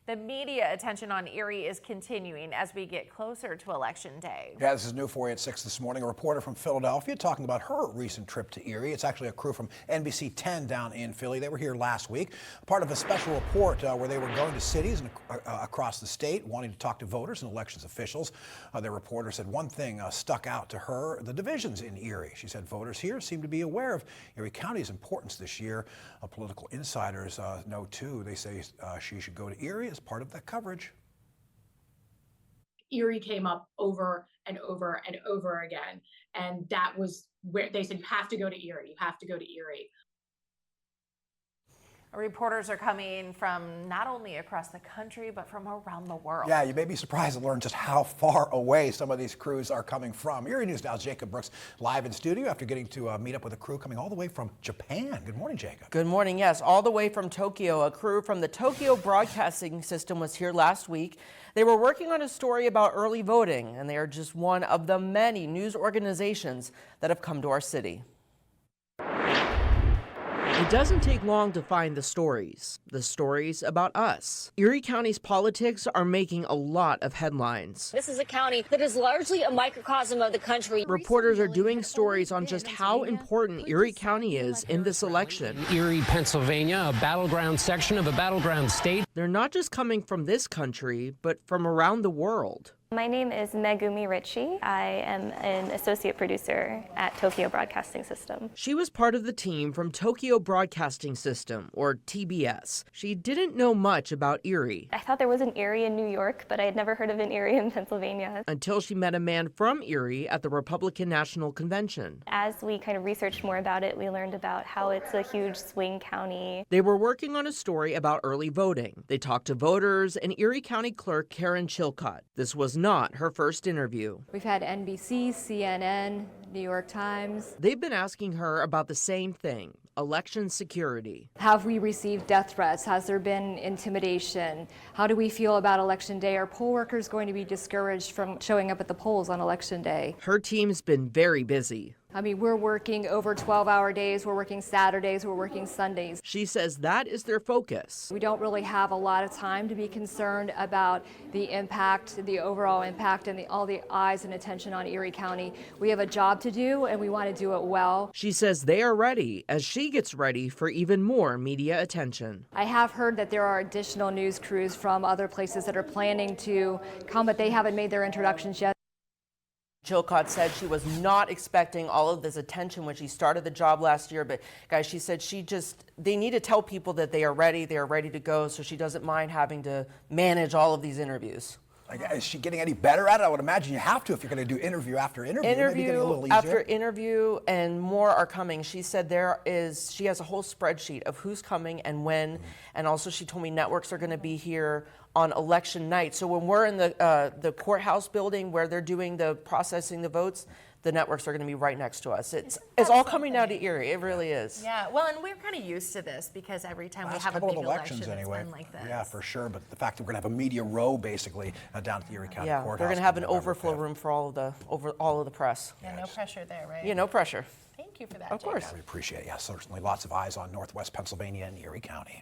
The media attention on Erie is continuing as we get closer to Election Day. Yeah, this is new for you at 6 this morning. A reporter from Philadelphia talking about her recent trip to Erie. It's actually a crew from NBC 10 down in Philly. They were here last week, part of a special report where they were going to cities and, across the state, wanting to talk to voters and elections officials. Their reporter said one thing stuck out to her, the divisions in Erie. She said voters here seem to be aware of Erie County's importance this year. Political insiders know too. They say she should go to Erie as part of that coverage. Erie came up over and over and over again. And that was where they said, you have to go to Erie. You have to go to Erie. Reporters are coming from not only across the country, but from around the world. Yeah, you may be surprised to learn just how far away some of these crews are coming from. Erie News Now's Jacob Brooks live in studio after getting to meet up with a crew coming all the way from Japan. Good morning, Jacob. Good morning. Yes, all the way from Tokyo. A crew from the Tokyo Broadcasting System was here last week. They were working on a story about early voting, and they are just one of the many news organizations that have come to our city. It doesn't take long to find the stories about us. Erie County's politics are making a lot of headlines. This is a county that is largely a microcosm of the country. Reporters are doing stories on just how important Erie County is in this election. Erie, Pennsylvania, a battleground section of a battleground state. They're not just coming from this country, but from around the world. My name is Megumi Ritchie. I am an associate producer at Tokyo Broadcasting System. She was part of the team from Tokyo Broadcasting System, or TBS. She didn't know much about Erie. I thought there was an Erie in New York, but I had never heard of an Erie in Pennsylvania. Until she met a man from Erie at the Republican National Convention. As we kind of researched more about it, we learned about how it's a huge swing county. They were working on a story about early voting. They talked to voters and Erie County Clerk Karen Chilcott. This was not her first interview. We've had NBC, CNN, New York Times. They've been asking her about the same thing, election security. Have we received death threats? Has there been intimidation? How do we feel about Election Day? Are poll workers going to be discouraged from showing up at the polls on Election Day? Her team's been very busy. I mean, we're working over 12-hour days, we're working Saturdays, we're working Sundays. She says that is their focus. We don't really have a lot of time to be concerned about the impact, the overall impact, and all the eyes and attention on Erie County. We have a job to do, and we want to do it well. She says they are ready as she gets ready for even more media attention. I have heard that there are additional news crews from other places that are planning to come, but they haven't made their introductions yet. Chilcott said she was not expecting all of this attention when she started the job last year, but guys, she said they need to tell people that they are ready to go, so she doesn't mind having to manage all of these intervys. Is she getting any better at it? I would imagine you have to if you're going to do interview after interview. Interview after interview, and more are coming. She said she has a whole spreadsheet of who's coming and when, and also she told me networks are going to be here on election night. So when we're in the courthouse building where they're doing the processing the votes, the networks are going to be right next to us. It's all coming down to Erie. It really is. Yeah, well, and we're kind of used to this because every time we have a big election, anyway. It's been like this. Yeah, for sure. But the fact that we're going to have a media row basically down at the Erie County Courthouse. They're going to have an overflow room for all of the press. Yeah, no pressure there, right? Yeah, no pressure. Thank you for that. Of course. Yeah, we appreciate it. Yeah, certainly lots of eyes on Northwest Pennsylvania and Erie County.